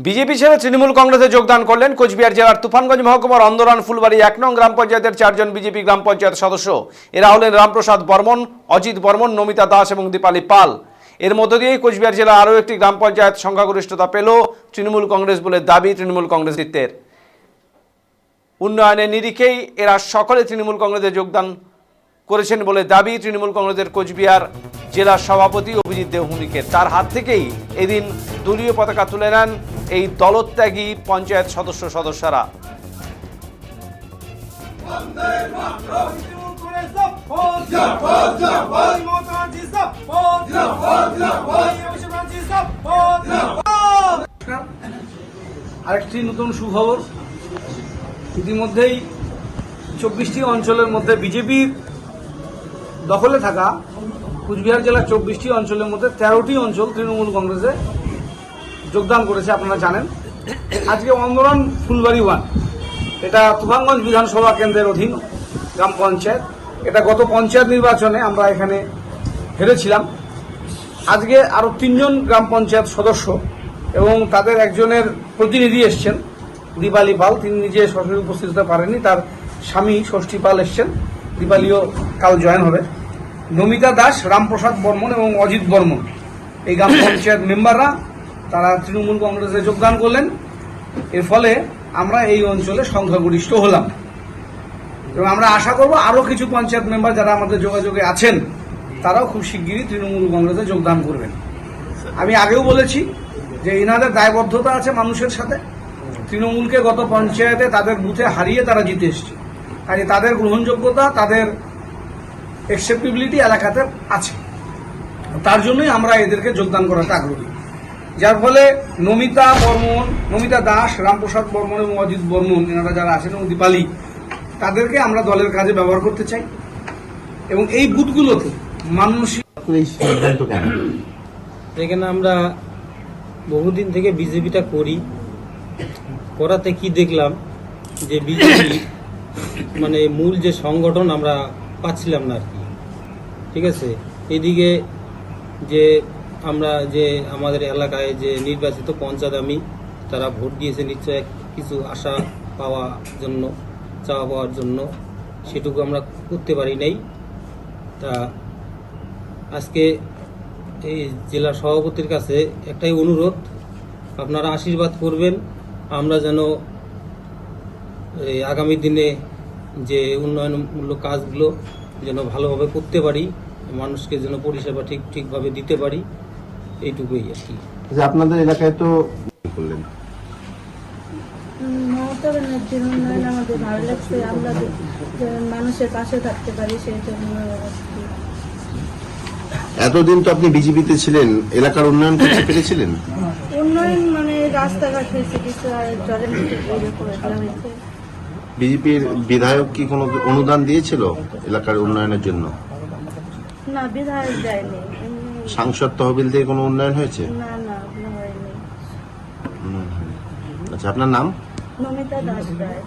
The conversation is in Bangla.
বিজেপি ছেড়ে তৃণমূল কংগ্রেসে যোগদান করলেন কোচবিহার জেলার তুফানগঞ্জ মহকুমার অন্দরান ফুলবাড়ি ১ নং গ্রাম পঞ্চায়েতের ৪ জন বিজেপি গ্রাম পঞ্চায়েত সদস্য। এরা হলেন রামপ্রসাদ বর্মন, অজিত বর্মন, নমিতা দাস এবং দীপালি পাল। এর মধ্য দিয়েই কোচবিহার জেলা আরও একটি গ্রাম পঞ্চায়েত সংখ্যাগরিষ্ঠতা পেল তৃণমূল কংগ্রেস বলে দাবি তৃণমূল কংগ্রেস নেতৃত্বের। উন্নয়নের নিরিখেই এরা সকলে তৃণমূল কংগ্রেসে যোগদান করেছেন বলে দাবি তৃণমূল কংগ্রেসের কোচবিহার জেলার সভাপতি অভিজিৎ দেবভূমিকের। তার হাত থেকেই এদিন দলীয় পতাকা তুলে নেন এই দলত্যাগী পঞ্চায়েত সদস্যরা। আরেকটি নতুন সুখবর, ইতিমধ্যেই 24টি অঞ্চলের মধ্যে বিজেপির দখলে থাকা কুচবিহার জেলার 24টি অঞ্চলের মধ্যে 13টি অঞ্চল তৃণমূল কংগ্রেসে যোগদান করেছে। আপনারা জানেন, আজকে অন্দরান ফুলবাড়ি 1 এটা তুফানগঞ্জ বিধানসভা কেন্দ্রের অধীন গ্রাম পঞ্চায়েত। এটা গত পঞ্চায়েত নির্বাচনে আমরা এখানে হেরেছিলাম। আজকে আরও 3 জন গ্রাম পঞ্চায়েত সদস্য এবং তাদের একজনের প্রতিনিধি এসছেন, দীপালি পাল। তিনি নিজে সরাসরি উপস্থিত হতে পারেননি, তার স্বামী ষষ্ঠী পাল এসছেন। দীপালিও কাল জয়েন হবে। নমিতা দাস, রামপ্রসাদ বর্মন এবং অজিত বর্মন এই গ্রাম পঞ্চায়েত মেম্বাররা তারা তৃণমূল কংগ্রেসে যোগদান করলেন। এর ফলে আমরা এই অঞ্চলে সংখ্যাগরিষ্ঠ হলাম এবং আমরা আশা করব আরও কিছু পঞ্চায়েত মেম্বার যারা আমাদের যোগাযোগে আছেন তারাও খুব শিগগিরই তৃণমূল কংগ্রেসে যোগদান করবেন। আমি আগেও বলেছি যে এনাদের দায়বদ্ধতা আছে মানুষের সাথে। তৃণমূলকে গত পঞ্চায়েতে তাদের বুথে হারিয়ে তারা জিতে এসছে, কাজে তাদের গ্রহণযোগ্যতা, তাদের অ্যাকসেপ্টেবিলিটি এলাকাতে আছে। তার জন্যই আমরা এদেরকে যোগদান করাতে আগ্রহী। যার ফলে নমিতা দাস, রামপ্রসাদ বর্মন এবং অজিত বর্মন এনারা যারা আছেন এবং দীপালি, তাদেরকে আমরা দলের কাজে ব্যবহার করতে চাই এবং এই বুথগুলোতে মানুষ এখানে আমরা বহুদিন থেকে বিজেপিটা করাতে কি দেখলাম যে বিজেপি মানে মূল যে সংগঠন আমরা পাচ্ছিলাম না আর কি। ঠিক আছে, এদিকে যে আমরা যে আমাদের এলাকায় যে নির্বাচিত পঞ্চায়েত আমি তারা ভোট দিয়েছে নিশ্চয় কিছু আশা পাওয়ার জন্য, চাওয়া পাওয়ার জন্য, সেটুকু আমরা করতে পারি নাই। তা আজকে এই জেলা সভাপতির কাছে একটাই অনুরোধ, আপনারা আশীর্বাদ করবেন আমরা যেন আগামী দিনে যে উন্নয়নমূলক কাজগুলো যেন ভালোভাবে করতে পারি, মানুষকে যেন পরিষেবা ঠিকভাবে দিতে পারি, এইটুকুই আর কি। আপনাদের এলাকায় তো করলেন মমতা ব্যানার্জির উন্নয়ন আমাদের ভালো লাগছে, আমরা মানুষের পাশে থাকতে পারি সেই জন্য। এতদিন তো আপনি বিজেপিতে ছিলেন, এলাকার উন্নয়ন করতে পেরেছিলেন? উন্নয়ন মানে রাস্তাঘাট হয়েছে কিছু, আর জলের করে দেওয়া হয়েছে। বিজেপির বিধায়ক কি কোনো অনুদান দিয়েছিল এলাকার উন্নয়নের জন্য? না, বিধায়ক দেয়নি। সাংসদ তহবিল থেকে কোনো উন্নয়ন হয়েছে? না না, হয়নি। আচ্ছা, আপনার নাম? নমিতা দাস রায়।